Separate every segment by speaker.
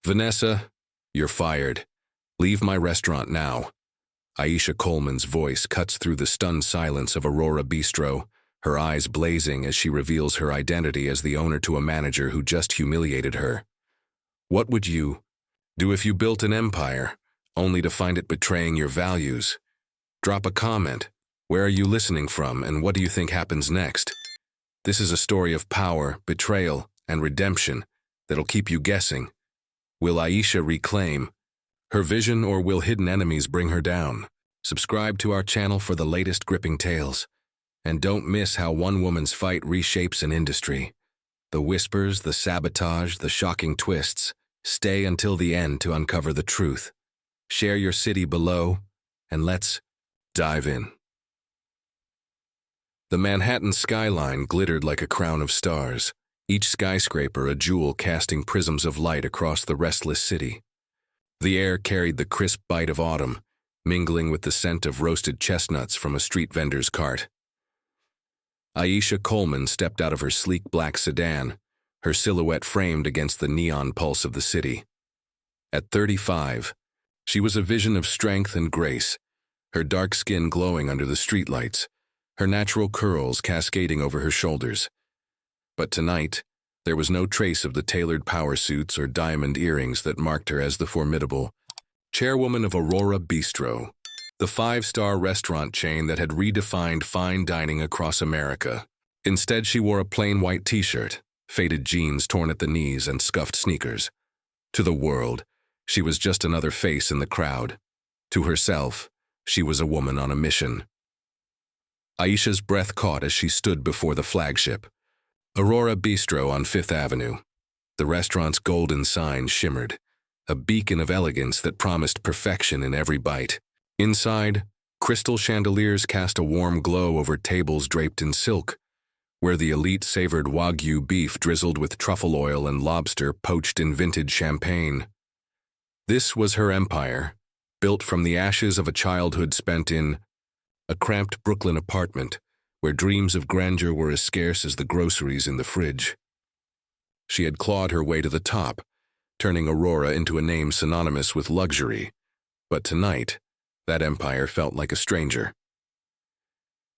Speaker 1: Vanessa, you're fired. Leave my restaurant now. Aisha Coleman's voice cuts through the stunned silence of Aurora Bistro, her eyes blazing as she reveals her identity as the owner to a manager who just humiliated her. What would you do if you built an empire, only to find it betraying your values? Drop a comment. Where are you listening from, and what do you think happens next? This is a story of power, betrayal, and redemption that'll keep you guessing. Will Aisha reclaim her vision, or will hidden enemies bring her down? Subscribe to our channel for the latest gripping tales. And don't miss how one woman's fight reshapes an industry. The whispers, the sabotage, the shocking twists. Stay until the end to uncover the truth. Share your city below, and let's dive in. The Manhattan skyline glittered like a crown of stars, each skyscraper a jewel casting prisms of light across the restless city. The air carried the crisp bite of autumn, mingling with the scent of roasted chestnuts from a street vendor's cart. Aisha Coleman stepped out of her sleek black sedan, her silhouette framed against the neon pulse of the city. At 35, she was a vision of strength and grace, her dark skin glowing under the streetlights, her natural curls cascading over her shoulders. But tonight, there was no trace of the tailored power suits or diamond earrings that marked her as the formidable chairwoman of Aurora Bistro, the five-star restaurant chain that had redefined fine dining across America. Instead, she wore a plain white t-shirt, faded jeans torn at the knees, and scuffed sneakers. To the world, she was just another face in the crowd. To herself, she was a woman on a mission. Aisha's breath caught as she stood before the flagship, Aurora Bistro on Fifth Avenue. The restaurant's golden sign shimmered, a beacon of elegance that promised perfection in every bite. Inside, crystal chandeliers cast a warm glow over tables draped in silk, where the elite savored Wagyu beef drizzled with truffle oil and lobster poached in vintage champagne. This was her empire, built from the ashes of a childhood spent in a cramped Brooklyn apartment, where dreams of grandeur were as scarce as the groceries in the fridge. She had clawed her way to the top, turning Aurora into a name synonymous with luxury. But tonight, that empire felt like a stranger.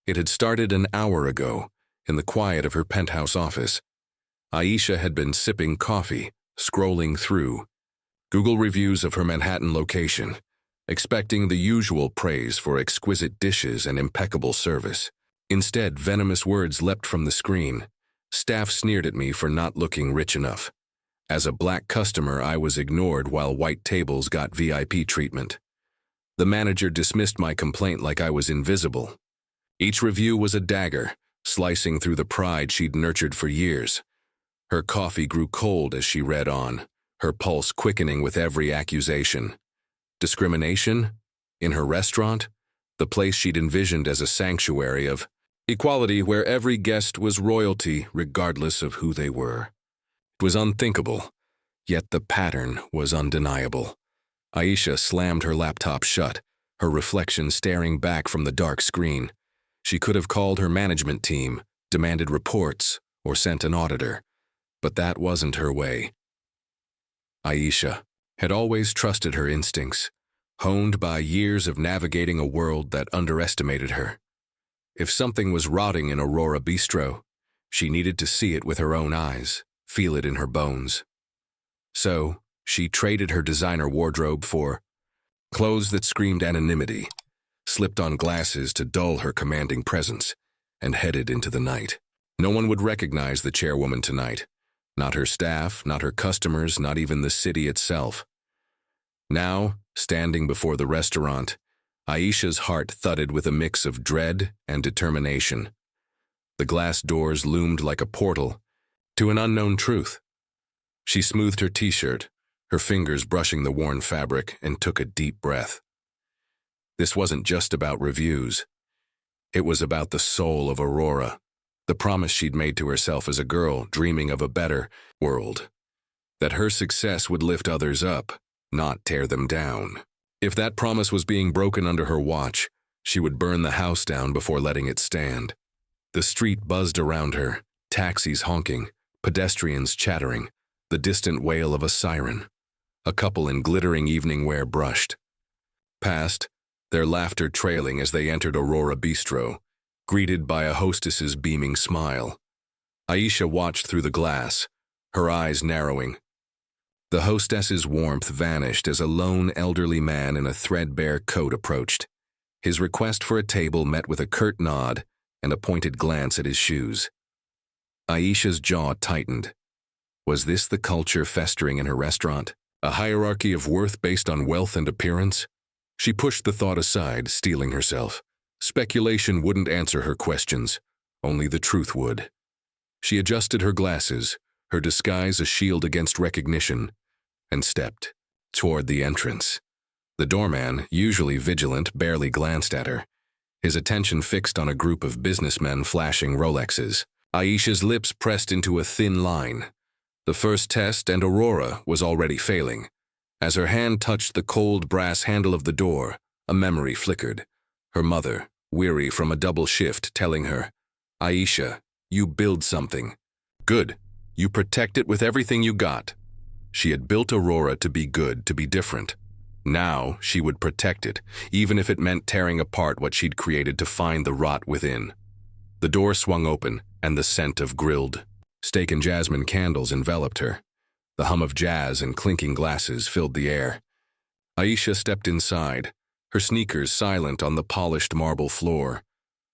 Speaker 1: It had started an hour ago, in the quiet of her penthouse office. Aisha had been sipping coffee, scrolling through Google reviews of her Manhattan location, expecting the usual praise for exquisite dishes and impeccable service. Instead, venomous words leapt from the screen. Staff sneered at me for not looking rich enough. As a black customer, I was ignored while white tables got VIP treatment. The manager dismissed my complaint like I was invisible. Each review was a dagger, slicing through the pride she'd nurtured for years. Her coffee grew cold as she read on, her pulse quickening with every accusation. Discrimination? In her restaurant? The place she'd envisioned as a sanctuary of equality where every guest was royalty regardless of who they were. It was unthinkable, yet the pattern was undeniable. Aisha slammed her laptop shut, her reflection staring back from the dark screen. She could have called her management team, demanded reports, or sent an auditor, but that wasn't her way. Aisha had always trusted her instincts, honed by years of navigating a world that underestimated her. If something was rotting in Aurora Bistro, she needed to see it with her own eyes, feel it in her bones. So, she traded her designer wardrobe for clothes that screamed anonymity, slipped on glasses to dull her commanding presence, and headed into the night. No one would recognize the chairwoman tonight. Not her staff, not her customers, not even the city itself. Now, standing before the restaurant, Aisha's heart thudded with a mix of dread and determination. The glass doors loomed like a portal to an unknown truth. She smoothed her t-shirt, her fingers brushing the worn fabric, and took a deep breath. This wasn't just about reviews. It was about the soul of Aurora, the promise she'd made to herself as a girl dreaming of a better world. That her success would lift others up, not tear them down. If that promise was being broken under her watch, she would burn the house down before letting it stand. The street buzzed around her, taxis honking, pedestrians chattering, the distant wail of a siren. A couple in glittering evening wear brushed past, their laughter trailing as they entered Aurora Bistro, greeted by a hostess's beaming smile. Aisha watched through the glass, her eyes narrowing. The hostess's warmth vanished as a lone elderly man in a threadbare coat approached. His request for a table met with a curt nod and a pointed glance at his shoes. Aisha's jaw tightened. Was this the culture festering in her restaurant? A hierarchy of worth based on wealth and appearance? She pushed the thought aside, steeling herself. Speculation wouldn't answer her questions. Only the truth would. She adjusted her glasses, her disguise a shield against recognition, and stepped toward the entrance. The doorman, usually vigilant, barely glanced at her, his attention fixed on a group of businessmen flashing Rolexes. Aisha's lips pressed into a thin line. The first test, and Aurora was already failing. As her hand touched the cold brass handle of the door, a memory flickered. Her mother, weary from a double shift, telling her, "Aisha, you build something. Good. You protect it with everything you got." She had built Aurora to be good, to be different. Now she would protect it, even if it meant tearing apart what she'd created to find the rot within. The door swung open, and the scent of grilled steak and jasmine candles enveloped her. The hum of jazz and clinking glasses filled the air. Aisha stepped inside, her sneakers silent on the polished marble floor,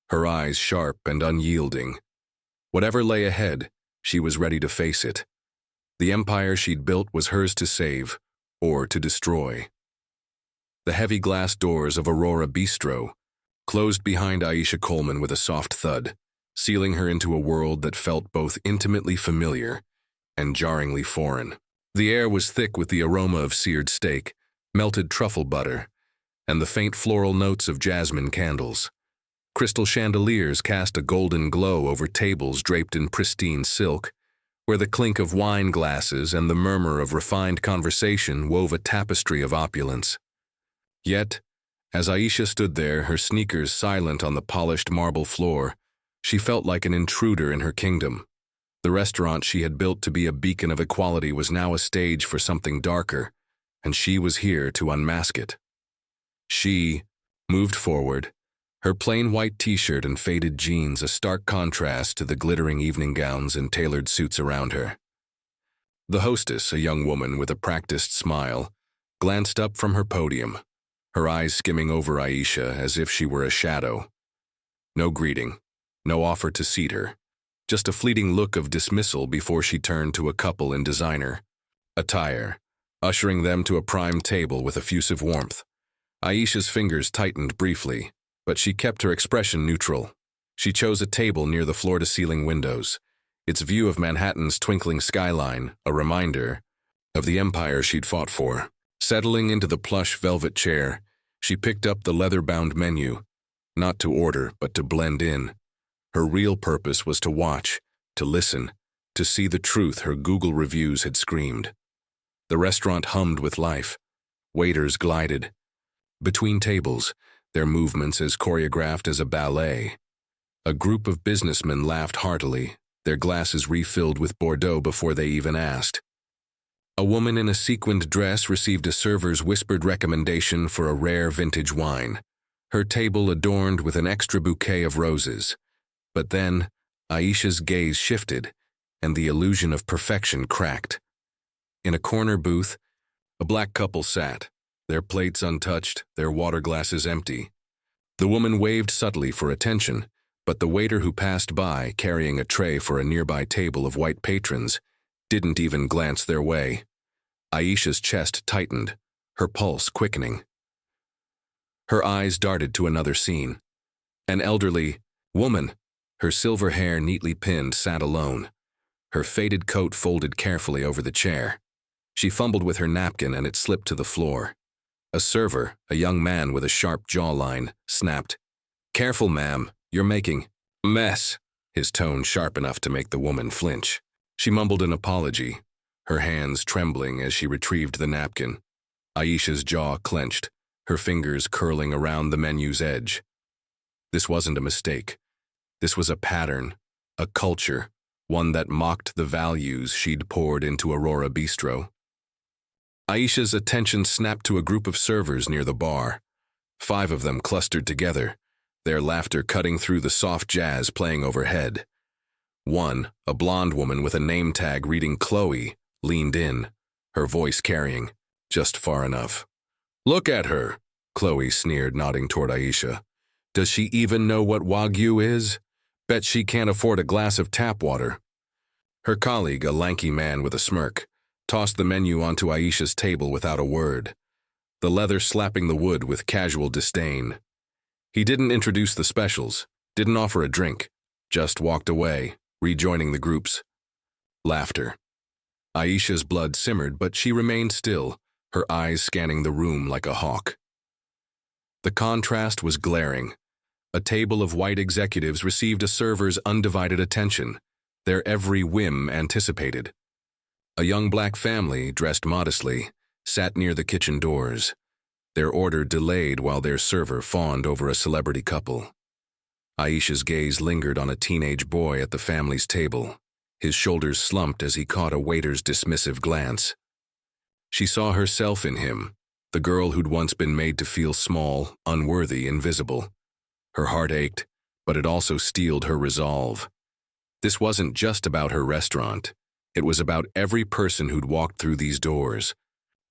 Speaker 1: her eyes sharp and unyielding. Whatever lay ahead, she was ready to face it. The empire she'd built was hers to save, or to destroy. The heavy glass doors of Aurora Bistro closed behind Aisha Coleman with a soft thud, sealing her into a world that felt both intimately familiar and jarringly foreign. The air was thick with the aroma of seared steak, melted truffle butter, and the faint floral notes of jasmine candles. Crystal chandeliers cast a golden glow over tables draped in pristine silk, where the clink of wine glasses and the murmur of refined conversation wove a tapestry of opulence. Yet, as Aisha stood there, her sneakers silent on the polished marble floor, she felt like an intruder in her kingdom. The restaurant she had built to be a beacon of equality was now a stage for something darker, and she was here to unmask it. She moved forward, her plain white t-shirt and faded jeans a stark contrast to the glittering evening gowns and tailored suits around her. The hostess, a young woman with a practiced smile, glanced up from her podium, her eyes skimming over Aisha as if she were a shadow. No greeting, no offer to seat her, just a fleeting look of dismissal before she turned to a couple in designer attire, ushering them to a prime table with effusive warmth. Aisha's fingers tightened briefly, but she kept her expression neutral. She chose a table near the floor-to-ceiling windows, its view of Manhattan's twinkling skyline, a reminder of the empire she'd fought for. Settling into the plush velvet chair, she picked up the leather-bound menu, not to order, but to blend in. Her real purpose was to watch, to listen, to see the truth her Google reviews had screamed. The restaurant hummed with life. Waiters glided between tables, their movements as choreographed as a ballet. A group of businessmen laughed heartily, their glasses refilled with Bordeaux before they even asked. A woman in a sequined dress received a server's whispered recommendation for a rare vintage wine, her table adorned with an extra bouquet of roses. But then, Aisha's gaze shifted, and the illusion of perfection cracked. In a corner booth, a black couple sat, their plates untouched, their water glasses empty. The woman waved subtly for attention, but the waiter who passed by, carrying a tray for a nearby table of white patrons, didn't even glance their way. Aisha's chest tightened, her pulse quickening. Her eyes darted to another scene. An elderly woman, her silver hair neatly pinned, sat alone, her faded coat folded carefully over the chair. She fumbled with her napkin and it slipped to the floor. A server, a young man with a sharp jawline, snapped, "Careful, ma'am, you're making a mess," his tone sharp enough to make the woman flinch. She mumbled an apology, her hands trembling as she retrieved the napkin. Aisha's jaw clenched, her fingers curling around the menu's edge. This wasn't a mistake. This was a pattern, a culture, one that mocked the values she'd poured into Aurora Bistro. Aisha's attention snapped to a group of servers near the bar. 5 of them clustered together, their laughter cutting through the soft jazz playing overhead. One, a blonde woman with a name tag reading Chloe, leaned in, her voice carrying, just far enough. "Look at her," Chloe sneered, nodding toward Aisha. "Does she even know what Wagyu is? Bet she can't afford a glass of tap water." Her colleague, a lanky man with a smirk, tossed the menu onto Aisha's table without a word, the leather slapping the wood with casual disdain. He didn't introduce the specials, didn't offer a drink, just walked away, rejoining the group's laughter. Aisha's blood simmered, but she remained still, her eyes scanning the room like a hawk. The contrast was glaring. A table of white executives received a server's undivided attention, their every whim anticipated. A young black family, dressed modestly, sat near the kitchen doors, their order delayed while their server fawned over a celebrity couple. Aisha's gaze lingered on a teenage boy at the family's table, his shoulders slumped as he caught a waiter's dismissive glance. She saw herself in him, the girl who'd once been made to feel small, unworthy, invisible. Her heart ached, but it also steeled her resolve. This wasn't just about her restaurant. It was about every person who'd walked through these doors,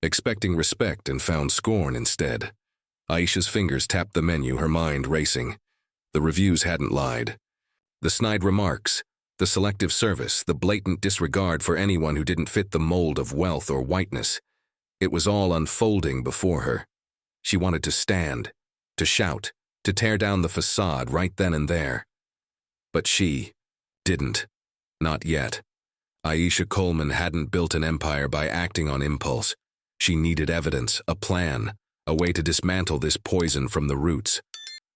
Speaker 1: expecting respect and found scorn instead. Aisha's fingers tapped the menu, her mind racing. The reviews hadn't lied. The snide remarks, the selective service, the blatant disregard for anyone who didn't fit the mold of wealth or whiteness. It was all unfolding before her. She wanted to stand, to shout, to tear down the facade right then and there. But she didn't. Not yet. Aisha Coleman hadn't built an empire by acting on impulse. She needed evidence, a plan, a way to dismantle this poison from the roots.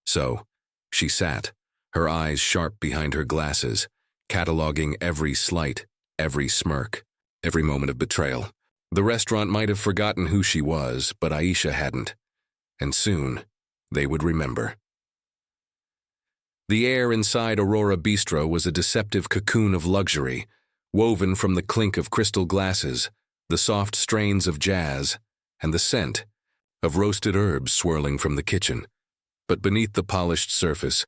Speaker 1: So, she sat, her eyes sharp behind her glasses, cataloging every slight, every smirk, every moment of betrayal. The restaurant might have forgotten who she was, but Aisha hadn't. And soon, they would remember. The air inside Aurora Bistro was a deceptive cocoon of luxury, woven from the clink of crystal glasses, the soft strains of jazz, and the scent of roasted herbs swirling from the kitchen. But beneath the polished surface,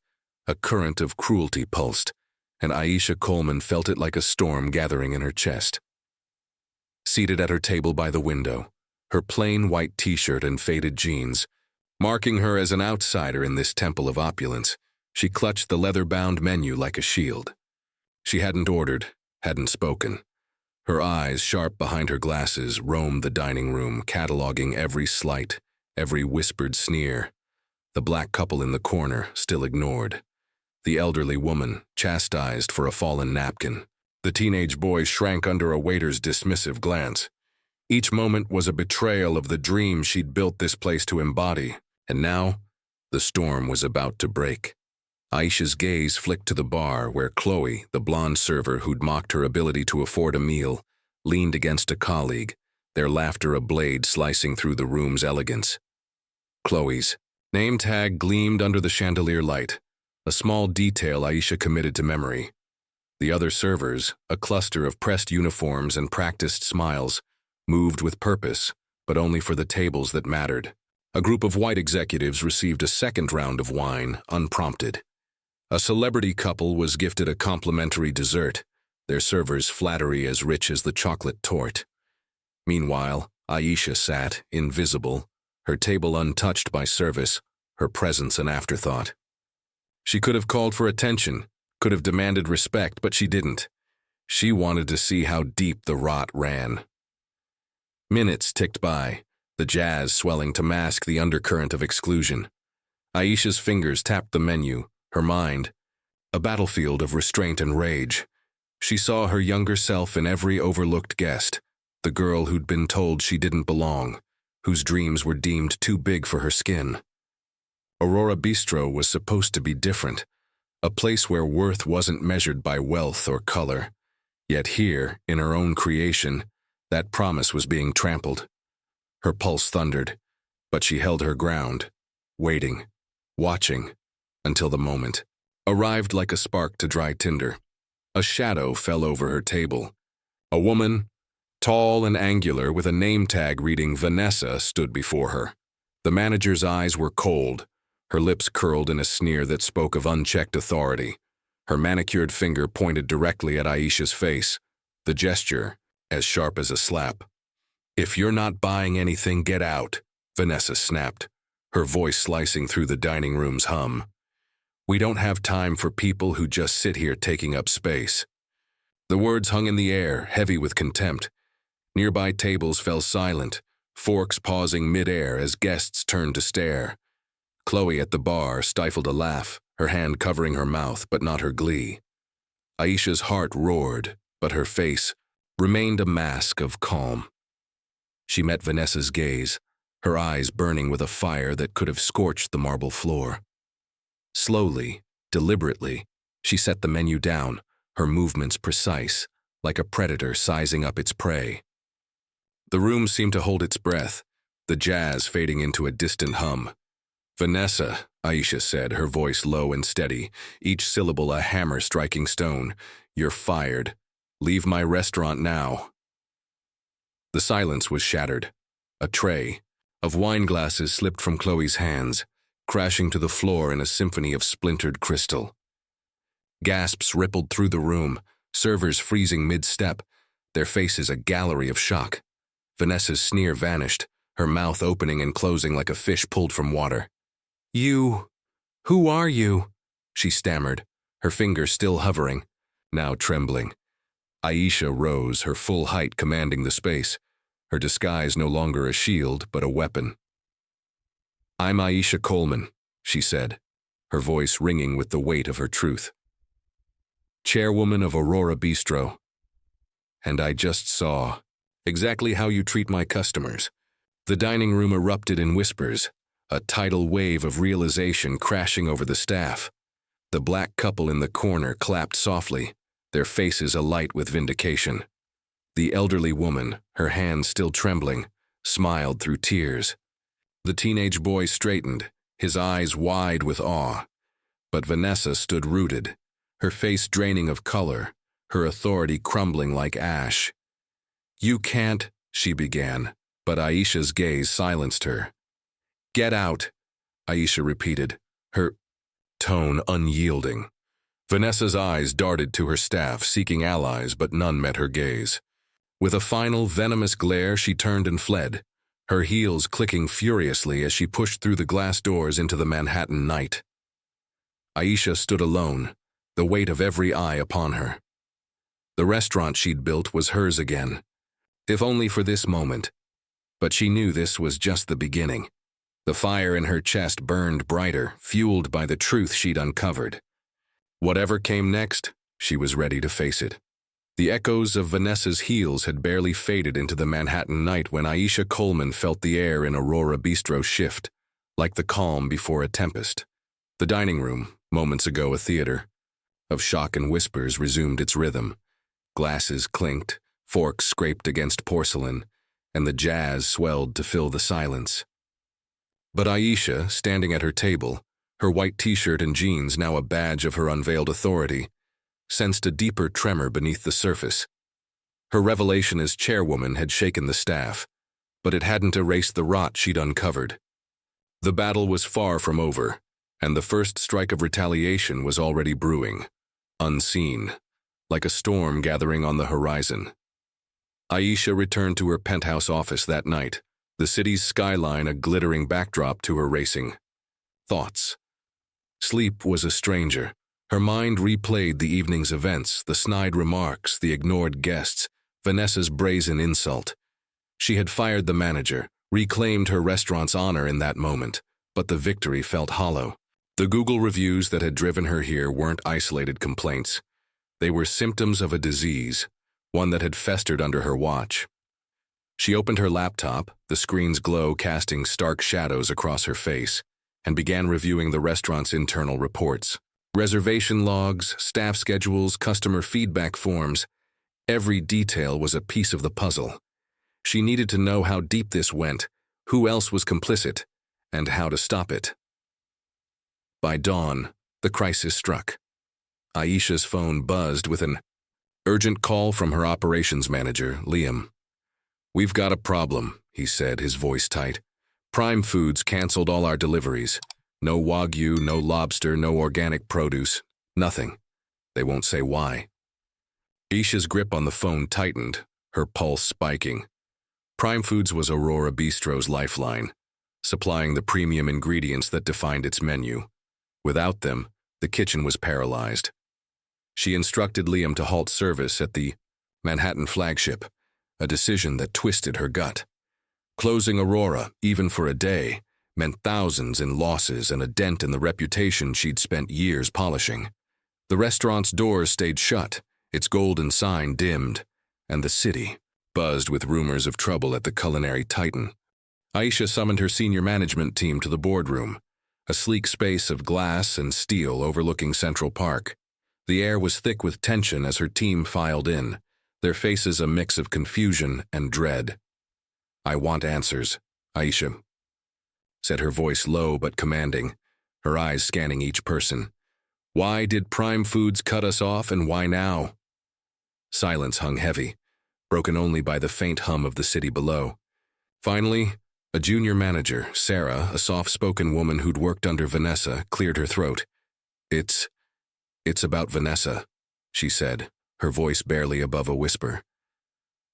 Speaker 1: a current of cruelty pulsed, and Aisha Coleman felt it like a storm gathering in her chest. Seated at her table by the window, her plain white t-shirt and faded jeans, marking her as an outsider in this temple of opulence, she clutched the leather-bound menu like a shield. She hadn't ordered, hadn't spoken. Her eyes, sharp behind her glasses, roamed the dining room, cataloging every slight, every whispered sneer. The black couple in the corner, still ignored. The elderly woman, chastised for a fallen napkin. The teenage boy shrank under a waiter's dismissive glance. Each moment was a betrayal of the dream she'd built this place to embody, and now, the storm was about to break. Aisha's gaze flicked to the bar where Chloe, the blonde server who'd mocked her ability to afford a meal, leaned against a colleague, their laughter a blade slicing through the room's elegance. Chloe's name tag gleamed under the chandelier light, a small detail Aisha committed to memory. The other servers, a cluster of pressed uniforms and practiced smiles, moved with purpose, but only for the tables that mattered. A group of white executives received a second round of wine, unprompted. A celebrity couple was gifted a complimentary dessert, their server's flattery as rich as the chocolate torte. Meanwhile, Aisha sat, invisible, her table untouched by service, her presence an afterthought. She could have called for attention, could have demanded respect, but she didn't. She wanted to see how deep the rot ran. Minutes ticked by, the jazz swelling to mask the undercurrent of exclusion. Aisha's fingers tapped the menu, her mind a battlefield of restraint and rage. She saw her younger self in every overlooked guest, the girl who'd been told she didn't belong, whose dreams were deemed too big for her skin. Aurora Bistro was supposed to be different, a place where worth wasn't measured by wealth or color. Yet here, in her own creation, that promise was being trampled. Her pulse thundered, but she held her ground, waiting, watching, until the moment arrived like a spark to dry tinder. A shadow fell over her table. A woman, Tall and angular, with a name tag reading Vanessa, stood before her. The manager's eyes were cold, her lips curled in a sneer that spoke of unchecked authority. Her manicured finger pointed directly at Aisha's face, the gesture as sharp as a slap. "If you're not buying anything, get out," Vanessa snapped, her voice slicing through the dining room's hum. "We don't have time for people who just sit here taking up space." The words hung in the air, heavy with contempt. Nearby tables fell silent, forks pausing mid-air as guests turned to stare. Chloe at the bar stifled a laugh, her hand covering her mouth, but not her glee. Aisha's heart roared, but her face remained a mask of calm. She met Vanessa's gaze, her eyes burning with a fire that could have scorched the marble floor. Slowly, deliberately, she set the menu down, her movements precise, like a predator sizing up its prey. The room seemed to hold its breath, the jazz fading into a distant hum. "Vanessa," Aisha said, her voice low and steady, each syllable a hammer striking stone, "you're fired. Leave my restaurant now." The silence was shattered. A tray of wine glasses slipped from Chloe's hands, crashing to the floor in a symphony of splintered crystal. Gasps rippled through the room, servers freezing mid-step, their faces a gallery of shock. Vanessa's sneer vanished, her mouth opening and closing like a fish pulled from water. Who are you?" she stammered, her fingers still hovering, now trembling. Aisha rose, her full height commanding the space, her disguise no longer a shield but a weapon. "I'm Aisha Coleman," she said, her voice ringing with the weight of her truth. "Chairwoman of Aurora Bistro. And I just saw exactly how you treat my customers." The dining room erupted in whispers, a tidal wave of realization crashing over the staff. The black couple in the corner clapped softly, their faces alight with vindication. The elderly woman, her hands still trembling, smiled through tears. The teenage boy straightened, his eyes wide with awe. But Vanessa stood rooted, her face draining of color, her authority crumbling like ash. "You can't," she began, but Aisha's gaze silenced her. "Get out," Aisha repeated, her tone unyielding. Vanessa's eyes darted to her staff, seeking allies, but none met her gaze. With a final venomous glare, she turned and fled, her heels clicking furiously as she pushed through the glass doors into the Manhattan night. Aisha stood alone, the weight of every eye upon her. The restaurant she'd built was hers again, if only for this moment. But she knew this was just the beginning. The fire in her chest burned brighter, fueled by the truth she'd uncovered. Whatever came next, she was ready to face it. The echoes of Vanessa's heels had barely faded into the Manhattan night when Aisha Coleman felt the air in Aurora Bistro shift, like the calm before a tempest. The dining room, moments ago a theater of shock and whispers, resumed its rhythm. Glasses clinked, forks scraped against porcelain, and the jazz swelled to fill the silence. But Aisha, standing at her table, her white t-shirt and jeans now a badge of her unveiled authority, sensed a deeper tremor beneath the surface. Her revelation as chairwoman had shaken the staff, but it hadn't erased the rot she'd uncovered. The battle was far from over, and the first strike of retaliation was already brewing, unseen, like a storm gathering on the horizon. Aisha returned to her penthouse office that night, the city's skyline a glittering backdrop to her racing thoughts. Sleep was a stranger. Her mind replayed the evening's events, the snide remarks, the ignored guests, Vanessa's brazen insult. She had fired the manager, reclaimed her restaurant's honor in that moment, but the victory felt hollow. The Google reviews that had driven her here weren't isolated complaints. They were symptoms of a disease, one that had festered under her watch. She opened her laptop, the screen's glow casting stark shadows across her face, and began reviewing the restaurant's internal reports. Reservation logs, staff schedules, customer feedback forms. Every detail was a piece of the puzzle. She needed to know how deep this went, who else was complicit, and how to stop it. By dawn, the crisis struck. Aisha's phone buzzed with an urgent call from her operations manager, Liam. "We've got a problem," he said, his voice tight. "Prime Foods canceled all our deliveries. No Wagyu, no lobster, no organic produce. Nothing. They won't say why." Aisha's grip on the phone tightened, her pulse spiking. Prime Foods was Aurora Bistro's lifeline, supplying the premium ingredients that defined its menu. Without them, the kitchen was paralyzed. She instructed Liam to halt service at the Manhattan flagship, a decision that twisted her gut. Closing Aurora, even for a day, meant thousands in losses and a dent in the reputation she'd spent years polishing. The restaurant's doors stayed shut, its golden sign dimmed, and the city buzzed with rumors of trouble at the culinary titan. Aisha summoned her senior management team to the boardroom, a sleek space of glass and steel overlooking Central Park. The air was thick with tension as her team filed in, their faces a mix of confusion and dread. "I want answers," Aisha said, her voice low but commanding, her eyes scanning each person. "Why did Prime Foods cut us off, and why now?" Silence hung heavy, broken only by the faint hum of the city below. Finally, a junior manager, Sarah, a soft-spoken woman who'd worked under Vanessa, cleared her throat. It's about Vanessa," she said, her voice barely above a whisper.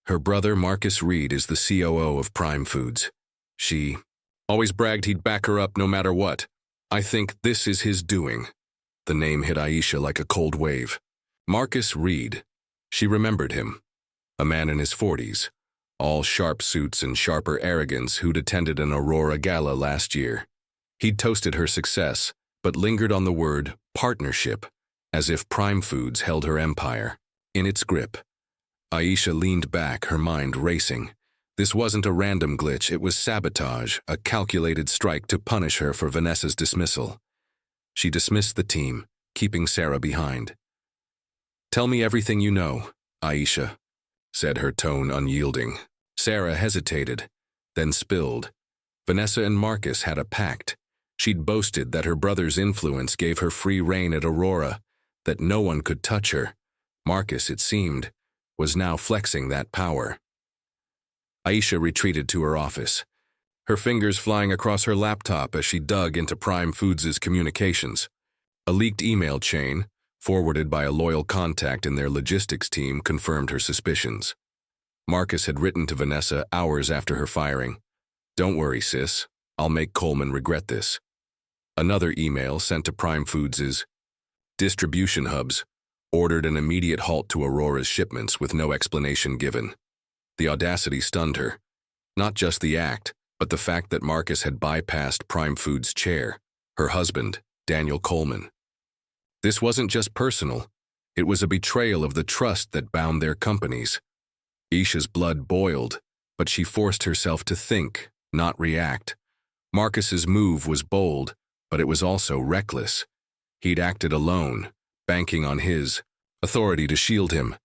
Speaker 1: "Her brother, Marcus Reed, is the COO of Prime Foods. She always bragged he'd back her up no matter what. I think this is his doing." The name hit Aisha like a cold wave. Marcus Reed. She remembered him. A man in his 40s, all sharp suits and sharper arrogance, who'd attended an Aurora Gala last year. He'd toasted her success, but lingered on the word partnership, as if Prime Foods held her empire in its grip. Aisha leaned back, her mind racing. This wasn't a random glitch, it was sabotage, a calculated strike to punish her for Vanessa's dismissal. She dismissed the team, keeping Sarah behind. "Tell me everything you know," Aisha said, her tone unyielding. Sarah hesitated, then spilled. Vanessa and Marcus had a pact. She'd boasted that her brother's influence gave her free rein at Aurora, that no one could touch her. Marcus, it seemed, was now flexing that power. Aisha retreated to her office, her fingers flying across her laptop as she dug into Prime Foods' communications. A leaked email chain, forwarded by a loyal contact in their logistics team, confirmed her suspicions. Marcus had written to Vanessa hours after her firing. "Don't worry, sis. I'll make Coleman regret this." Another email sent to Prime Foods' distribution hubs ordered an immediate halt to Aurora's shipments with no explanation given. The audacity stunned her. Not just the act, but the fact that Marcus had bypassed Prime Foods' chair, her husband, Daniel Coleman. This wasn't just personal. It was a betrayal of the trust that bound their companies. Aisha's blood boiled, but she forced herself to think, not react. Marcus's move was bold, but it was also reckless. He'd acted alone, banking on his authority to shield him.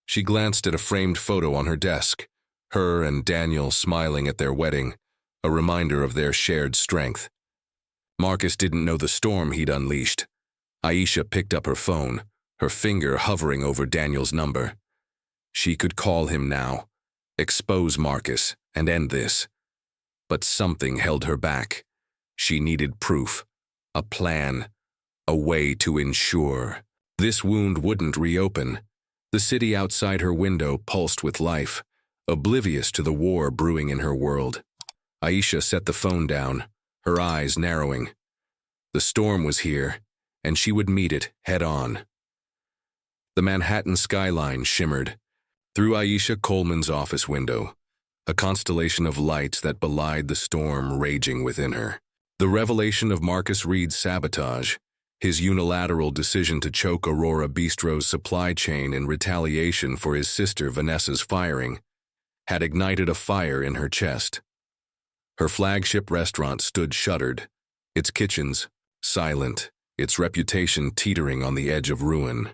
Speaker 1: She glanced at a framed photo on her desk, her and Daniel smiling at their wedding, a reminder of their shared strength. Marcus didn't know the storm he'd unleashed. Aisha picked up her phone, her finger hovering over Daniel's number. She could call him now, expose Marcus, and end this. But something held her back. She needed proof, a plan, a way to ensure this wound wouldn't reopen. The city outside her window pulsed with life, oblivious to the war brewing in her world. Aisha set the phone down, her eyes narrowing. The storm was here, and she would meet it head-on. The Manhattan skyline shimmered through Aisha Coleman's office window, a constellation of lights that belied the storm raging within her. The revelation of Marcus Reed's sabotage, his unilateral decision to choke Aurora Bistro's supply chain in retaliation for his sister Vanessa's firing, had ignited a fire in her chest. Her flagship restaurant stood shuttered, its kitchens silent, its reputation teetering on the edge of ruin.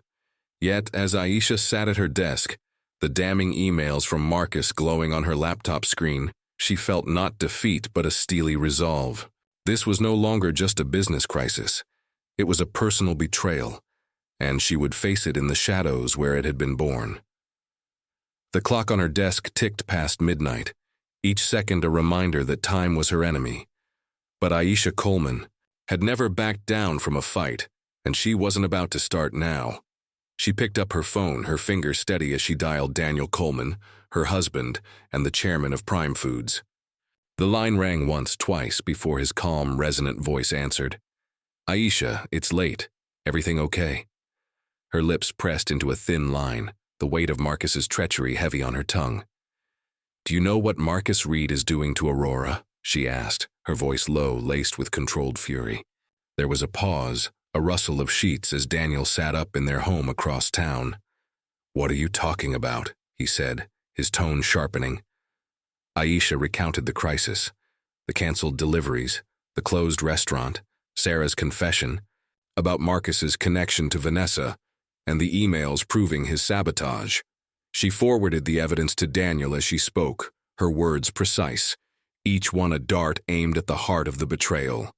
Speaker 1: Yet, as Aisha sat at her desk, the damning emails from Marcus glowing on her laptop screen, she felt not defeat but a steely resolve. This was no longer just a business crisis. It was a personal betrayal, and she would face it in the shadows where it had been born. The clock on her desk ticked past midnight, each second a reminder that time was her enemy. But Aisha Coleman had never backed down from a fight, and she wasn't about to start now. She picked up her phone, her fingers steady as she dialed Daniel Coleman, her husband, and the chairman of Prime Foods. The line rang once, twice, before his calm, resonant voice answered. "Aisha, it's late. Everything okay?" Her lips pressed into a thin line, the weight of Marcus's treachery heavy on her tongue. "Do you know what Marcus Reed is doing to Aurora?" she asked, her voice low, laced with controlled fury. There was a pause, a rustle of sheets as Daniel sat up in their home across town. "What are you talking about?" he said, his tone sharpening. Aisha recounted the crisis, the canceled deliveries, the closed restaurant, Sarah's confession, about Marcus's connection to Vanessa, and the emails proving his sabotage. She forwarded the evidence to Daniel as she spoke, her words precise, each one a dart aimed at the heart of the betrayal.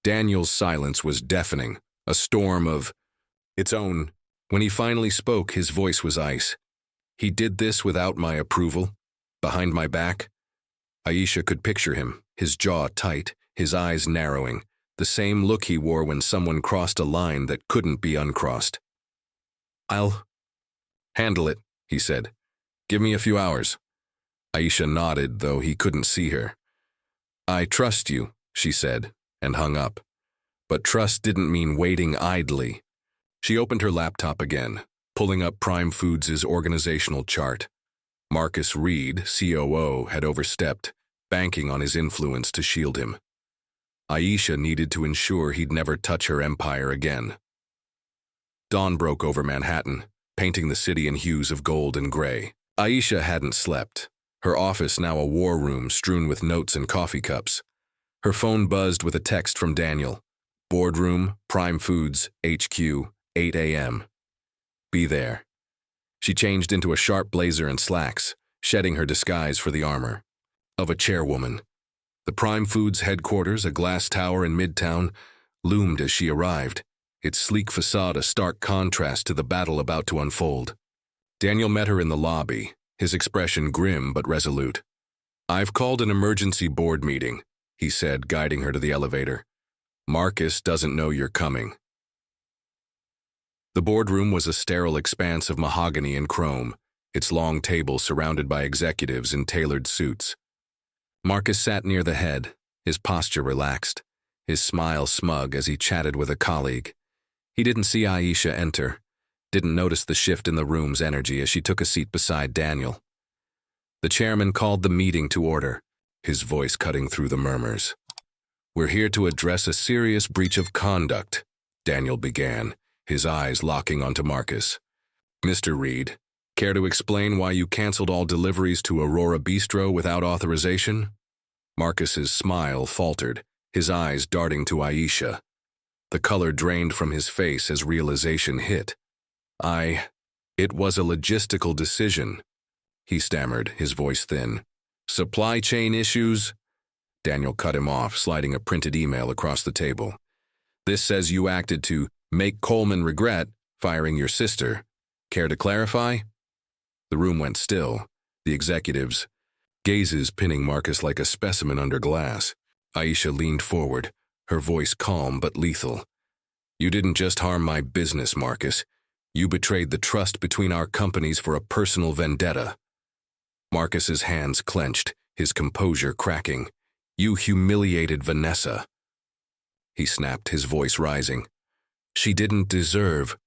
Speaker 1: Daniel's silence was deafening, a storm of its own. When he finally spoke, his voice was ice. "He did this without my approval? Behind my back?" Aisha could picture him, his jaw tight, his eyes narrowing, the same look he wore when someone crossed a line that couldn't be uncrossed. "I'll handle it," he said. "Give me a few hours." Aisha nodded, though he couldn't see her. "I trust you," she said, and hung up. But trust didn't mean waiting idly. She opened her laptop again, pulling up Prime Foods' organizational chart. Marcus Reed, COO, had overstepped, banking on his influence to shield him. Aisha needed to ensure he'd never touch her empire again. Dawn broke over Manhattan, painting the city in hues of gold and gray. Aisha hadn't slept, her office now a war room strewn with notes and coffee cups. Her phone buzzed with a text from Daniel. "Boardroom, Prime Foods, HQ, 8 a.m. Be there." She changed into a sharp blazer and slacks, shedding her disguise for the armor of a chairwoman. The Prime Foods headquarters, a glass tower in Midtown, loomed as she arrived, its sleek facade a stark contrast to the battle about to unfold. Daniel met her in the lobby, his expression grim but resolute. "I've called an emergency board meeting," he said, guiding her to the elevator. "Marcus doesn't know you're coming." The boardroom was a sterile expanse of mahogany and chrome, its long table surrounded by executives in tailored suits. Marcus sat near the head, his posture relaxed, his smile smug as he chatted with a colleague. He didn't see Aisha enter, didn't notice the shift in the room's energy as she took a seat beside Daniel. The chairman called the meeting to order, his voice cutting through the murmurs. "We're here to address a serious breach of conduct," Daniel began, his eyes locking onto Marcus. "Mr. Reed, care to explain why you canceled all deliveries to Aurora Bistro without authorization?" Marcus's smile faltered, his eyes darting to Aisha. The color drained from his face as realization hit. It was a logistical decision," he stammered, his voice thin. "Supply chain issues?" Daniel cut him off, sliding a printed email across the table. "This says you acted to make Coleman regret firing your sister. Care to clarify?" The room went still, the executives' gazes pinning Marcus like a specimen under glass. Aisha leaned forward, her voice calm but lethal. "You didn't just harm my business, Marcus. You betrayed the trust between our companies for a personal vendetta." Marcus's hands clenched, his composure cracking. "You humiliated Vanessa," he snapped, his voice rising. She deserved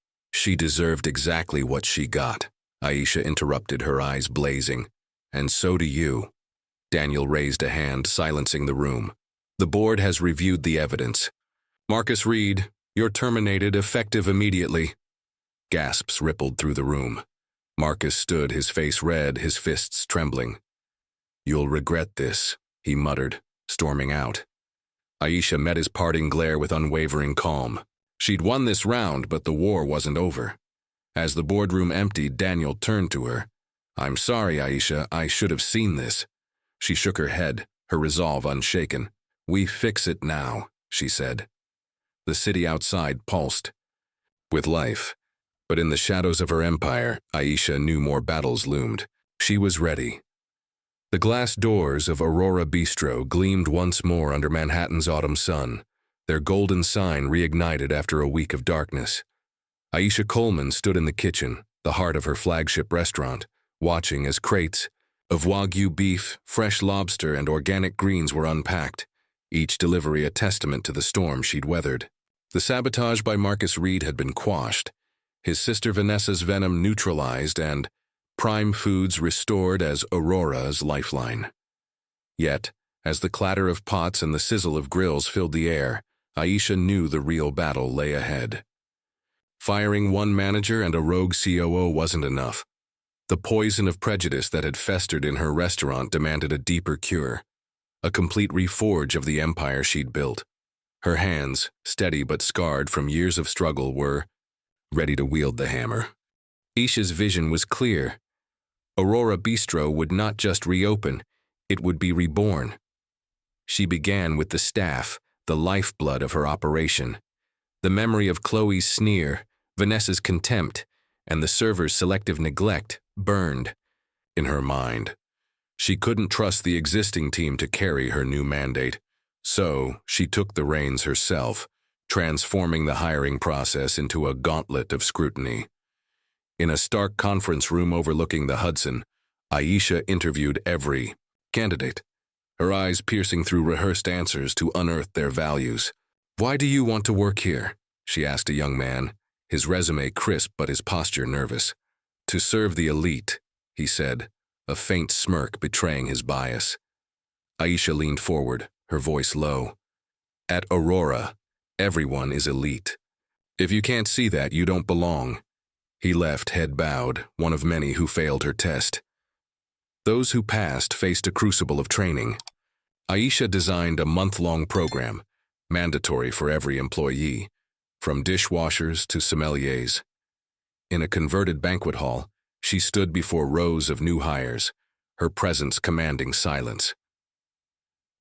Speaker 1: exactly what she got," Aisha interrupted, her eyes blazing. "And so do you." Daniel raised a hand, silencing the room. "The board has reviewed the evidence. Marcus Reed, you're terminated, effective immediately." Gasps rippled through the room. Marcus stood, his face red, his fists trembling. "You'll regret this," he muttered, storming out. Aisha met his parting glare with unwavering calm. She'd won this round, but the war wasn't over. As the boardroom emptied, Daniel turned to her. "I'm sorry, Aisha, I should have seen this." She shook her head, her resolve unshaken. "We fix it now," she said. The city outside pulsed with life. But in the shadows of her empire, Aisha knew more battles loomed. She was ready. The glass doors of Aurora Bistro gleamed once more under Manhattan's autumn sun, their golden sign reignited after a week of darkness. Aisha Coleman stood in the kitchen, the heart of her flagship restaurant, watching as crates of Wagyu beef, fresh lobster, and organic greens were unpacked, each delivery a testament to the storm she'd weathered. The sabotage by Marcus Reed had been quashed, his sister Vanessa's venom neutralized, and Prime Foods restored as Aurora's lifeline. Yet, as the clatter of pots and the sizzle of grills filled the air, Aisha knew the real battle lay ahead. Firing one manager and a rogue COO wasn't enough. The poison of prejudice that had festered in her restaurant demanded a deeper cure, a complete reforge of the empire she'd built. Her hands, steady but scarred from years of struggle, were ready to wield the hammer. Aisha's vision was clear. Aurora Bistro would not just reopen, it would be reborn. She began with the staff, the lifeblood of her operation. The memory of Chloe's sneer, Vanessa's contempt, and the server's selective neglect burned in her mind. She couldn't trust the existing team to carry her new mandate, so she took the reins herself, transforming the hiring process into a gauntlet of scrutiny. In a stark conference room overlooking the Hudson, Aisha interviewed every candidate, her eyes piercing through rehearsed answers to unearth their values. "Why do you want to work here?" she asked a young man, his resume crisp but his posture nervous. "To serve the elite," he said, a faint smirk betraying his bias. Aisha leaned forward, her voice low. "At Aurora, everyone is elite. If you can't see that, you don't belong." He left, head bowed, one of many who failed her test. Those who passed faced a crucible of training. Aisha designed a month-long program, mandatory for every employee, from dishwashers to sommeliers. In a converted banquet hall, she stood before rows of new hires, her presence commanding silence.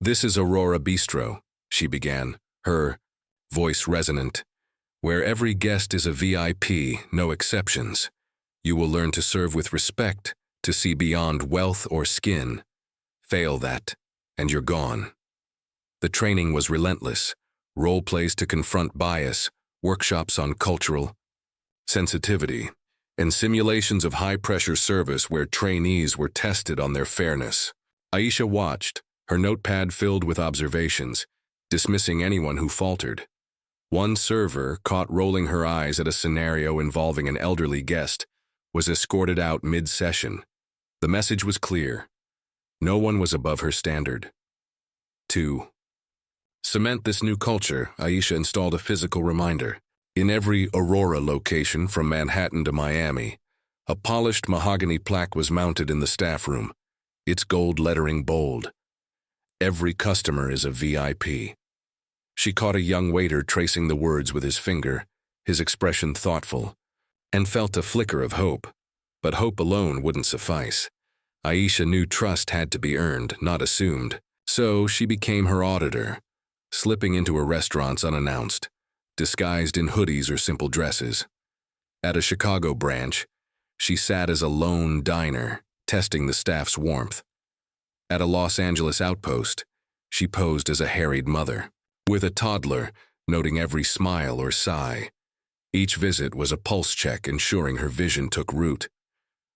Speaker 1: "This is Aurora Bistro," she began, her voice resonant. "Where every guest is a VIP, no exceptions. You will learn to serve with respect, to see beyond wealth or skin. Fail that, and you're gone." The training was relentless, role plays to confront bias, workshops on cultural sensitivity, and simulations of high-pressure service where trainees were tested on their fairness. Aisha watched, her notepad filled with observations, dismissing anyone who faltered. One server, caught rolling her eyes at a scenario involving an elderly guest, was escorted out mid-session. The message was clear. No one was above her standard. 2. Cement this new culture, Aisha installed a physical reminder. In every Aurora location from Manhattan to Miami, a polished mahogany plaque was mounted in the staff room, its gold lettering bold. "Every customer is a VIP." She caught a young waiter tracing the words with his finger, his expression thoughtful, and felt a flicker of hope. But hope alone wouldn't suffice. Aisha knew trust had to be earned, not assumed. So she became her auditor, slipping into her restaurants unannounced, disguised in hoodies or simple dresses. At a Chicago branch, she sat as a lone diner, testing the staff's warmth. At a Los Angeles outpost, she posed as a harried mother, with a toddler, noting every smile or sigh. Each visit was a pulse check ensuring her vision took root.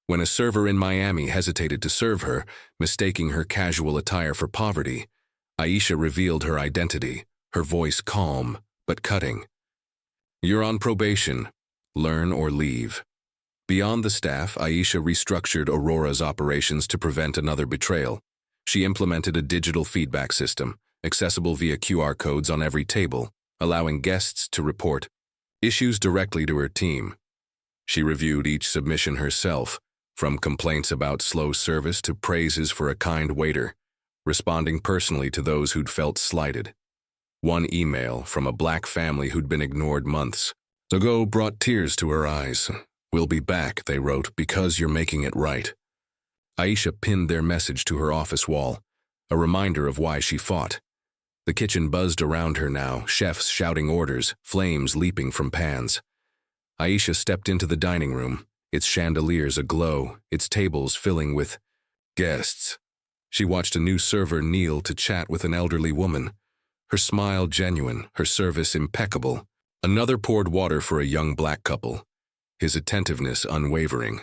Speaker 1: When a server in Miami hesitated to serve her, mistaking her casual attire for poverty, Aisha revealed her identity, her voice calm but cutting. "You're on probation. Learn or leave." Beyond the staff, Aisha restructured Aurora's operations to prevent another betrayal. She implemented a digital feedback system, accessible via QR codes on every table, allowing guests to report issues directly to her team. She reviewed each submission herself, from complaints about slow service to praises for a kind waiter, responding personally to those who'd felt slighted. One email from a black family who'd been ignored months ago brought tears to her eyes. "We'll be back," they wrote, "because you're making it right." Aisha pinned their message to her office wall, a reminder of why she fought. The kitchen buzzed around her now, chefs shouting orders, flames leaping from pans. Aisha stepped into the dining room, its chandeliers aglow, its tables filling with guests. She watched a new server kneel to chat with an elderly woman, her smile genuine, her service impeccable. Another poured water for a young black couple, his attentiveness unwavering.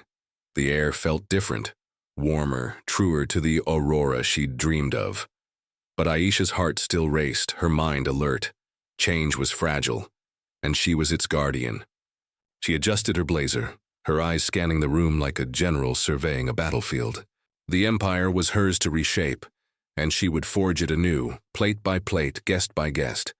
Speaker 1: The air felt different, warmer, truer to the aurora she'd dreamed of. But Aisha's heart still raced, her mind alert. Change was fragile, and she was its guardian. She adjusted her blazer, her eyes scanning the room like a general surveying a battlefield. The empire was hers to reshape, and she would forge it anew, plate by plate, guest by guest.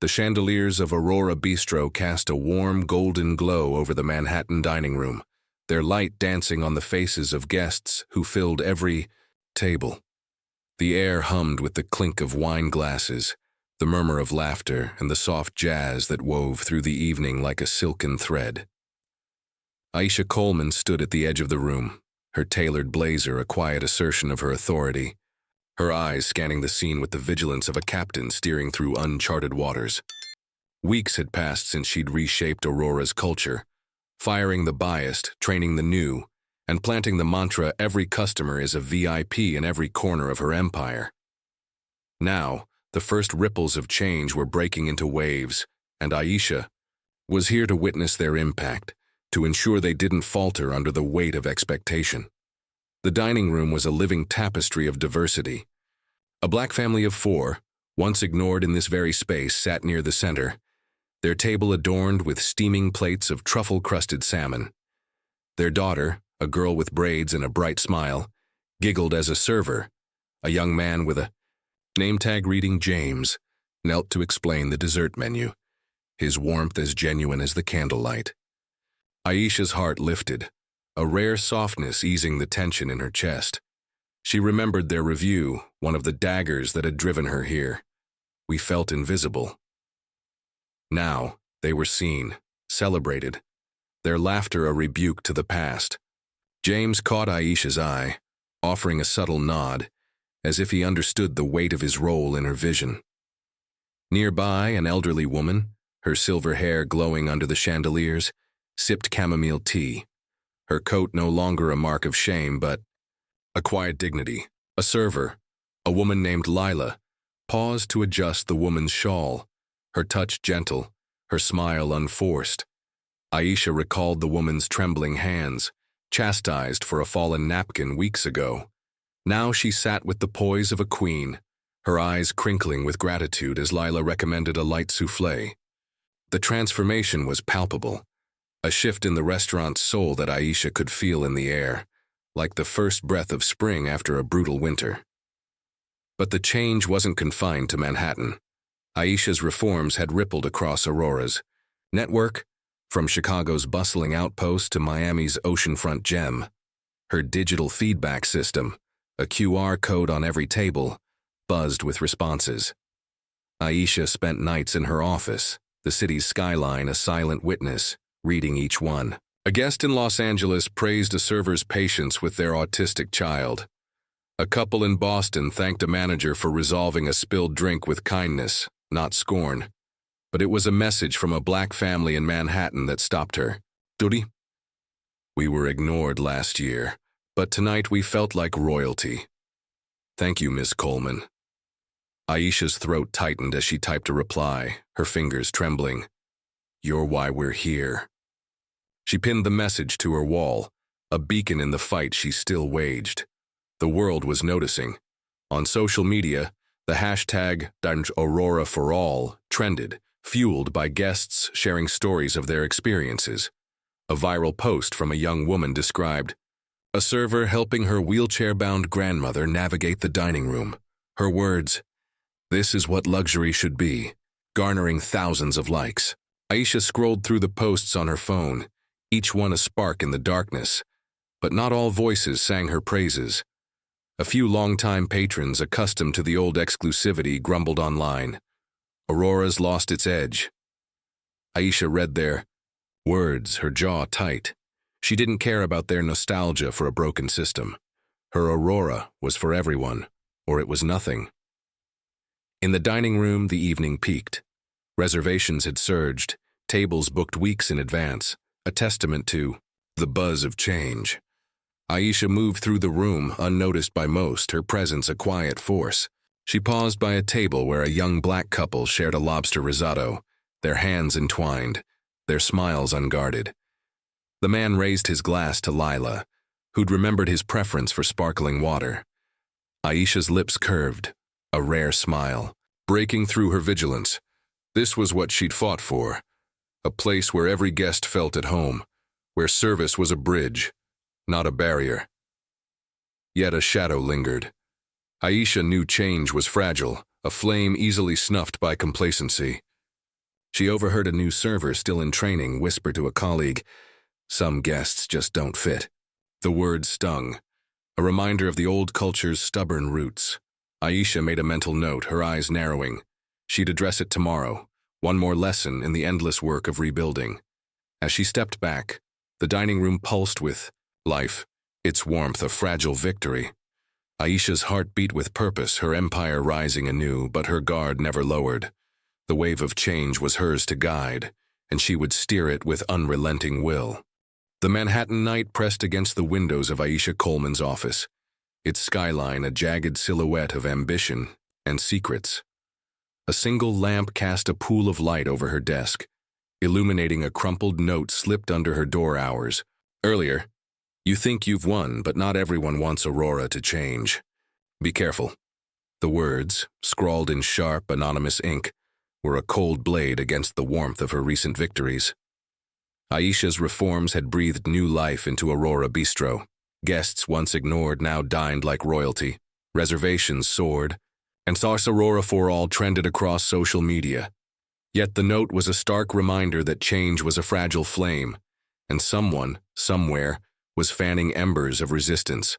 Speaker 1: The chandeliers of Aurora Bistro cast a warm, golden glow over the Manhattan dining room, their light dancing on the faces of guests who filled every table. The air hummed with the clink of wine glasses, the murmur of laughter, and the soft jazz that wove through the evening like a silken thread. Aisha Coleman stood at the edge of the room, her tailored blazer a quiet assertion of her authority, her eyes scanning the scene with the vigilance of a captain steering through uncharted waters. Weeks had passed since she'd reshaped Aurora's culture, firing the biased, training the new, and planting the mantra every customer is a VIP in every corner of her empire. Now, the first ripples of change were breaking into waves, and Aisha was here to witness their impact, to ensure they didn't falter under the weight of expectation. The dining room was a living tapestry of diversity. A black family of 4, once ignored in this very space, sat near the center, their table adorned with steaming plates of truffle-crusted salmon. Their daughter, a girl with braids and a bright smile, giggled as a server. A young man with a name tag reading James knelt to explain the dessert menu, his warmth as genuine as the candlelight. Aisha's heart lifted, a rare softness easing the tension in her chest. She remembered their review, one of the daggers that had driven her here. We felt invisible. Now, they were seen, celebrated, their laughter a rebuke to the past. James caught Aisha's eye, offering a subtle nod, as if he understood the weight of his role in her vision. Nearby, an elderly woman, her silver hair glowing under the chandeliers, sipped chamomile tea, her coat no longer a mark of shame but a quiet dignity. A server, a woman named Lila, paused to adjust the woman's shawl, her touch gentle, her smile unforced. Aisha recalled the woman's trembling hands, chastised for a fallen napkin weeks ago. Now she sat with the poise of a queen, her eyes crinkling with gratitude as Lila recommended a light soufflé. The transformation was palpable, a shift in the restaurant's soul that Aisha could feel in the air, like the first breath of spring after a brutal winter. But the change wasn't confined to Manhattan. Aisha's reforms had rippled across Aurora's network, from Chicago's bustling outpost to Miami's oceanfront gem. Her digital feedback system, a QR code on every table, buzzed with responses. Aisha spent nights in her office, the city's skyline a silent witness, reading each one. A guest in Los Angeles praised a server's patience with their autistic child. A couple in Boston thanked a manager for resolving a spilled drink with kindness, not scorn. But it was a message from a black family in Manhattan that stopped her. Duty? We were ignored last year, but tonight we felt like royalty. Thank you, Miss Coleman. Aisha's throat tightened as she typed a reply, her fingers trembling. You're why we're here. She pinned the message to her wall, a beacon in the fight she still waged. The world was noticing. On social media, the hashtag #AuroraForAll trended, fueled by guests sharing stories of their experiences. A viral post from a young woman described a server helping her wheelchair-bound grandmother navigate the dining room. Her words, "This is what luxury should be," garnering thousands of likes. Aisha scrolled through the posts on her phone, each one a spark in the darkness, but not all voices sang her praises. A few longtime patrons accustomed to the old exclusivity grumbled online. Aurora's lost its edge. Aisha read their words, her jaw tight. She didn't care about their nostalgia for a broken system. Her Aurora was for everyone, or it was nothing. In the dining room, the evening peaked. Reservations had surged, tables booked weeks in advance, a testament to the buzz of change. Aisha moved through the room, unnoticed by most, her presence a quiet force. She paused by a table where a young black couple shared a lobster risotto, their hands entwined, their smiles unguarded. The man raised his glass to Lila, who'd remembered his preference for sparkling water. Aisha's lips curved, a rare smile, breaking through her vigilance. This was what she'd fought for, a place where every guest felt at home, where service was a bridge, not a barrier. Yet a shadow lingered. Aisha knew change was fragile, a flame easily snuffed by complacency. She overheard a new server still in training whisper to a colleague, "Some guests just don't fit." The words stung, a reminder of the old culture's stubborn roots. Aisha made a mental note, her eyes narrowing. She'd address it tomorrow, one more lesson in the endless work of rebuilding. As she stepped back, the dining room pulsed with life, its warmth a fragile victory. Aisha's heart beat with purpose, her empire rising anew, but her guard never lowered. The wave of change was hers to guide, and she would steer it with unrelenting will. The Manhattan night pressed against the windows of Aisha Coleman's office, its skyline a jagged silhouette of ambition and secrets. A single lamp cast a pool of light over her desk, illuminating a crumpled note slipped under her door hours. Earlier, "You think you've won, but not everyone wants Aurora to change. Be careful." The words, scrawled in sharp, anonymous ink, were a cold blade against the warmth of her recent victories. Aisha's reforms had breathed new life into Aurora Bistro. Guests once ignored now dined like royalty. Reservations soared, and Sauce Aurora for All trended across social media. Yet the note was a stark reminder that change was a fragile flame, and someone, somewhere, was fanning embers of resistance.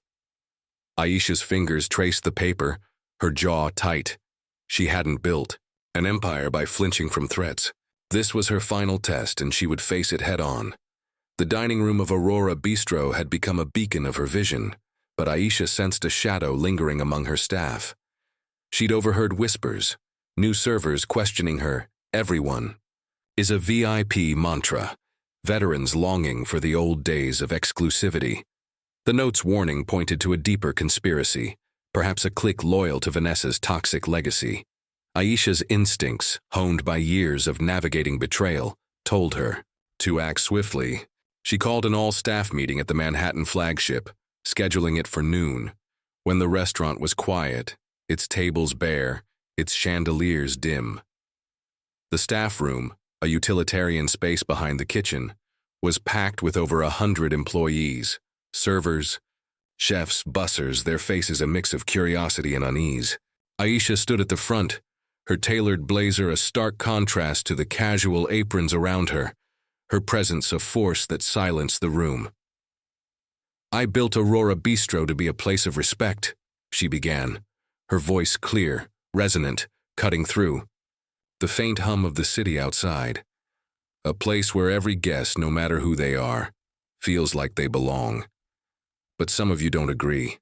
Speaker 1: Aisha's fingers traced the paper, her jaw tight. She hadn't built an empire by flinching from threats. This was her final test, and she would face it head-on. The dining room of Aurora Bistro had become a beacon of her vision, but Aisha sensed a shadow lingering among her staff. She'd overheard whispers, new servers questioning her. Everyone is a VIP mantra, veterans longing for the old days of exclusivity. The note's warning pointed to a deeper conspiracy, perhaps a clique loyal to Vanessa's toxic legacy. Aisha's instincts, honed by years of navigating betrayal, told her to act swiftly. She called an all-staff meeting at the Manhattan flagship, scheduling it for noon, when the restaurant was quiet, its tables bare, its chandeliers dim. The staff room, a utilitarian space behind the kitchen, was packed with over 100 employees, servers, chefs, bussers, their faces a mix of curiosity and unease. Aisha stood at the front, her tailored blazer a stark contrast to the casual aprons around her, her presence a force that silenced the room. "I built Aurora Bistro to be a place of respect," she began, her voice clear, resonant, cutting through the faint hum of the city outside. "A place where every guest, no matter who they are, feels like they belong. But some of you don't agree."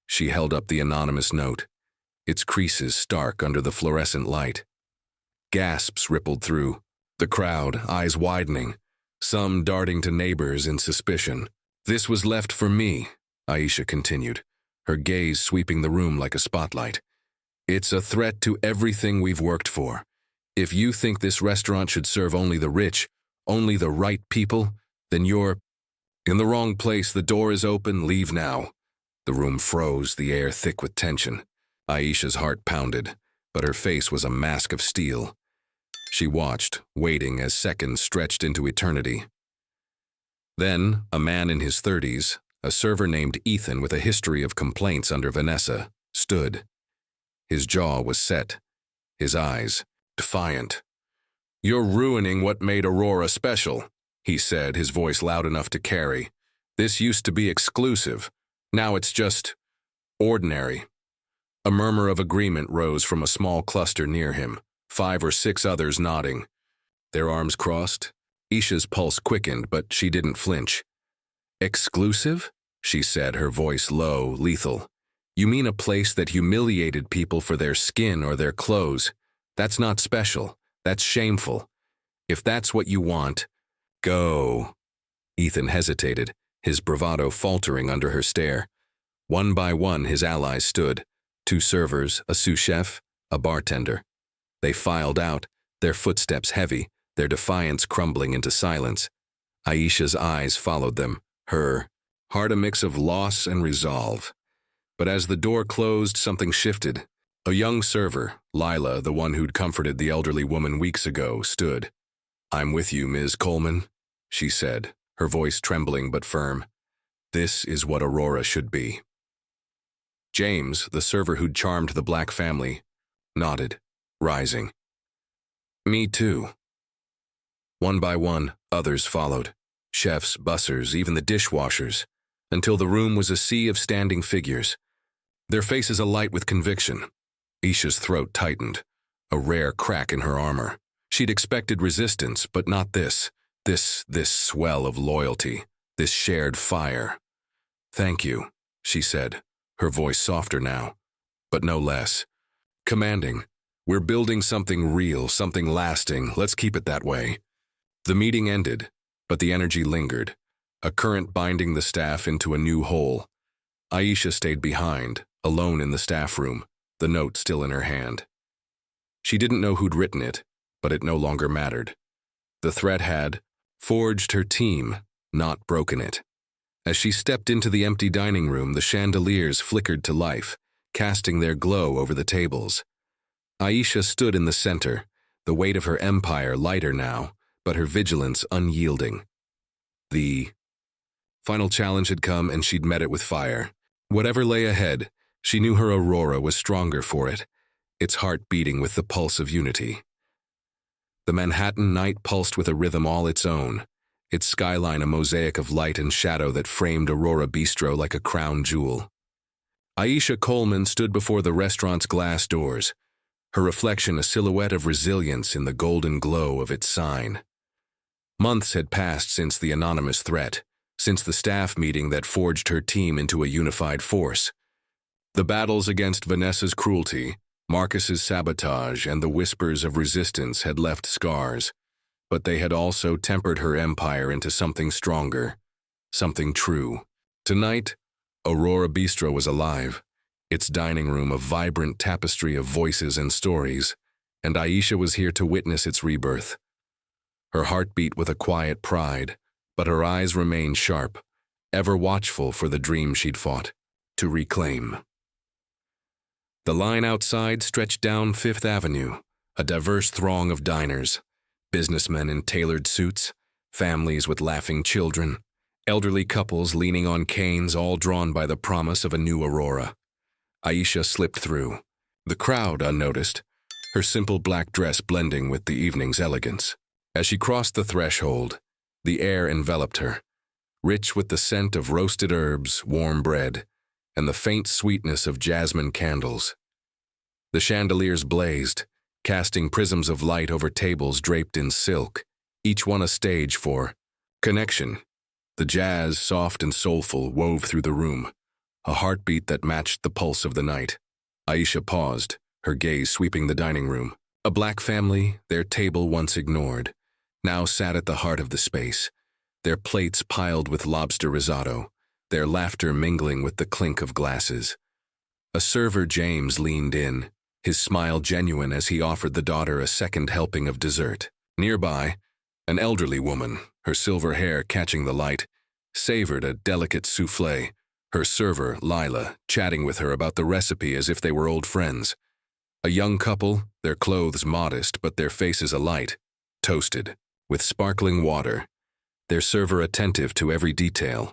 Speaker 1: She held up the anonymous note, its creases stark under the fluorescent light. Gasps rippled through the crowd, eyes widening, some darting to neighbors in suspicion. "This was left for me," Aisha continued, her gaze sweeping the room like a spotlight. "It's a threat to everything we've worked for. If you think this restaurant should serve only the rich, only the right people, then you're in the wrong place. The door is open. Leave now." The room froze, the air thick with tension. Aisha's heart pounded, but her face was a mask of steel. She watched, waiting as seconds stretched into eternity. Then, a man in his 30s, a server named Ethan with a history of complaints under Vanessa, stood. His jaw was set, his eyes defiant. "You're ruining what made Aurora special," he said, his voice loud enough to carry. "This used to be exclusive. Now it's just ordinary." A murmur of agreement rose from a small cluster near him, 5 or 6 others nodding. Their arms crossed. Aisha's pulse quickened, but she didn't flinch. "Exclusive?" she said, her voice low, lethal. "You mean a place that humiliated people for their skin or their clothes? That's not special. That's shameful. If that's what you want, Go. Ethan hesitated, his bravado faltering under her stare. One by one, his allies stood. 2 servers, a sous chef, a bartender. They filed out, their footsteps heavy, their defiance crumbling into silence. Aisha's eyes followed them, her heart a mix of loss and resolve. But as the door closed, something shifted. A young server, Lila, the one who'd comforted the elderly woman weeks ago, stood. "I'm with you, Ms. Coleman," she said, her voice trembling but firm. "This is what Aurora should be." James, the server who'd charmed the black family, nodded, rising. "Me too." One by one, others followed. Chefs, bussers, even the dishwashers, until the room was a sea of standing figures, their faces alight with conviction. Aisha's throat tightened, a rare crack in her armor. She'd expected resistance, but not this. This swell of loyalty, this shared fire. "Thank you," she said, her voice softer now, but no less. Commanding. "We're building something real, something lasting. Let's keep it that way." The meeting ended, but the energy lingered, a current binding the staff into a new whole. Aisha stayed behind, alone in the staff room, the note still in her hand. She didn't know who'd written it, but it no longer mattered. The threat had forged her team, not broken it. As she stepped into the empty dining room, the chandeliers flickered to life, casting their glow over the tables. Aisha stood in the center, the weight of her empire lighter now, but her vigilance unyielding. The final challenge had come, and she'd met it with fire. Whatever lay ahead, she knew her Aurora was stronger for it, its heart beating with the pulse of unity. The Manhattan night pulsed with a rhythm all its own, its skyline a mosaic of light and shadow that framed Aurora Bistro like a crown jewel. Aisha Coleman stood before the restaurant's glass doors, her reflection a silhouette of resilience in the golden glow of its sign. Months had passed since the anonymous threat, since the staff meeting that forged her team into a unified force. The battles against Vanessa's cruelty, Marcus's sabotage, and the whispers of resistance had left scars, but they had also tempered her empire into something stronger, something true. Tonight, Aurora Bistro was alive, its dining room a vibrant tapestry of voices and stories, and Aisha was here to witness its rebirth. Her heart beat with a quiet pride, but her eyes remained sharp, ever watchful for the dream she'd fought to reclaim. The line outside stretched down Fifth Avenue, a diverse throng of diners, businessmen in tailored suits, families with laughing children, elderly couples leaning on canes, all drawn by the promise of a new Aurora. Aisha slipped through, the crowd unnoticed, her simple black dress blending with the evening's elegance. As she crossed the threshold, the air enveloped her, rich with the scent of roasted herbs, warm bread, and the faint sweetness of jasmine candles. The chandeliers blazed, casting prisms of light over tables draped in silk, each one a stage for connection. The jazz, soft and soulful, wove through the room, a heartbeat that matched the pulse of the night. Aisha paused, her gaze sweeping the dining room. A black family, their table once ignored, now sat at the heart of the space, their plates piled with lobster risotto, their laughter mingling with the clink of glasses. A server, James, leaned in, his smile genuine as he offered the daughter a second helping of dessert. Nearby, an elderly woman, her silver hair catching the light, savored a delicate soufflé, her server, Lila, chatting with her about the recipe as if they were old friends. A young couple, their clothes modest but their faces alight, toasted, with sparkling water, their server attentive to every detail.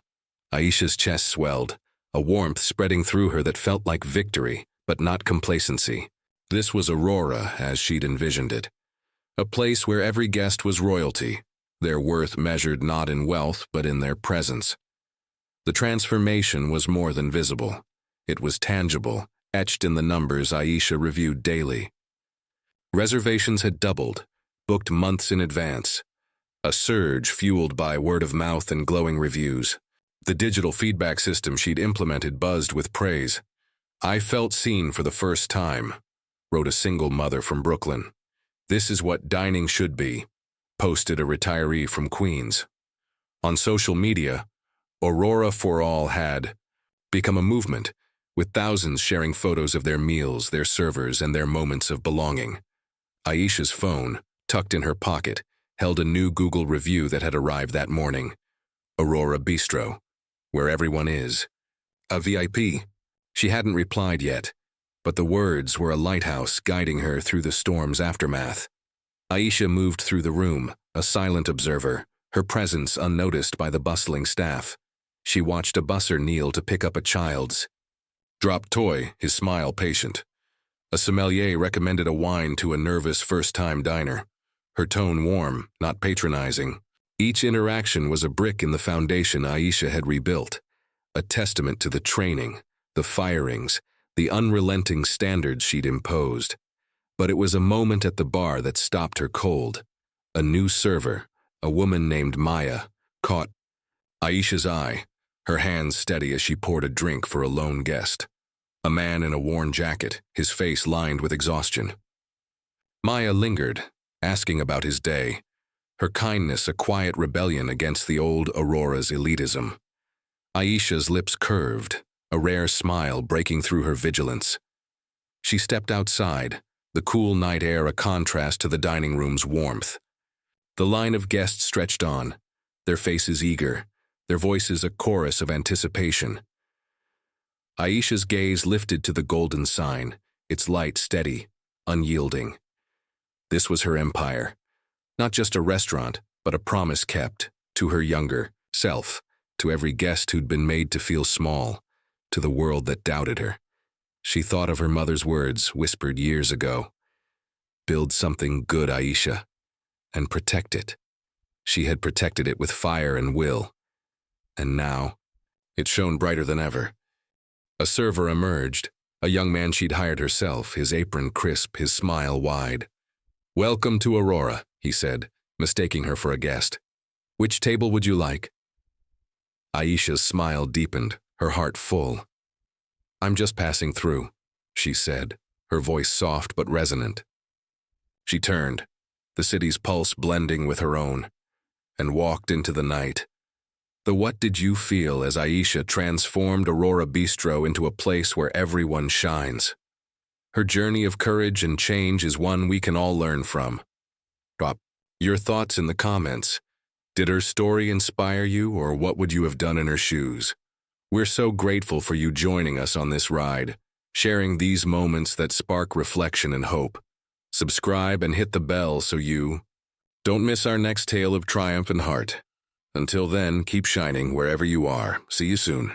Speaker 1: Aisha's chest swelled, a warmth spreading through her that felt like victory, but not complacency. This was Aurora as she'd envisioned it. A place where every guest was royalty, their worth measured not in wealth but in their presence. The transformation was more than visible. It was tangible, etched in the numbers Aisha reviewed daily. Reservations had doubled, booked months in advance. A surge fueled by word of mouth and glowing reviews. The digital feedback system she'd implemented buzzed with praise. "I felt seen for the first time," wrote a single mother from Brooklyn. "This is what dining should be. posted a retiree from Queens. On social media, Aurora for All had become a movement, with thousands sharing photos of their meals, their servers, and their moments of belonging. Aisha's phone, tucked in her pocket, held a new Google review that had arrived that morning. Aurora Bistro, where everyone is. A VIP. She hadn't replied yet, but the words were a lighthouse guiding her through the storm's aftermath. Aisha moved through the room, a silent observer, her presence unnoticed by the bustling staff. She watched a busser kneel to pick up a child's dropped toy, his smile patient. A sommelier recommended a wine to a nervous first-time diner, her tone warm, not patronizing. Each interaction was a brick in the foundation Aisha had rebuilt, a testament to the training, the firings, the unrelenting standards she'd imposed. But it was a moment at the bar that stopped her cold. A new server, a woman named Maya, caught Aisha's eye, her hands steady as she poured a drink for a lone guest. A man in a worn jacket, his face lined with exhaustion. Maya lingered, asking about his day, her kindness a quiet rebellion against the old Aurora's elitism. Aisha's lips curved, a rare smile breaking through her vigilance. She stepped outside, the cool night air a contrast to the dining room's warmth. The line of guests stretched on, their faces eager, their voices a chorus of anticipation. Aisha's gaze lifted to the golden sign, its light steady, unyielding. This was her empire, not just a restaurant, but a promise kept, to her younger self, to every guest who'd been made to feel small, to the world that doubted her. She thought of her mother's words, whispered years ago. Build something good, Aisha, and protect it. She had protected it with fire and will. And now, it shone brighter than ever. A server emerged, a young man she'd hired herself, his apron crisp, his smile wide. "Welcome to Aurora," he said, mistaking her for a guest. "Which table would you like?" Aisha's smile deepened, her heart full. "I'm just passing through," she said, her voice soft but resonant. She turned, the city's pulse blending with her own, and walked into the night. The what did you feel as Aisha transformed Aurora Bistro into a place where everyone shines? Her journey of courage and change is one we can all learn from. Drop your thoughts in the comments. Did her story inspire you, or what would you have done in her shoes? We're so grateful for you joining us on this ride, sharing these moments that spark reflection and hope. Subscribe and hit the bell so you don't miss our next tale of triumph and heart. Until then, keep shining wherever you are. See you soon.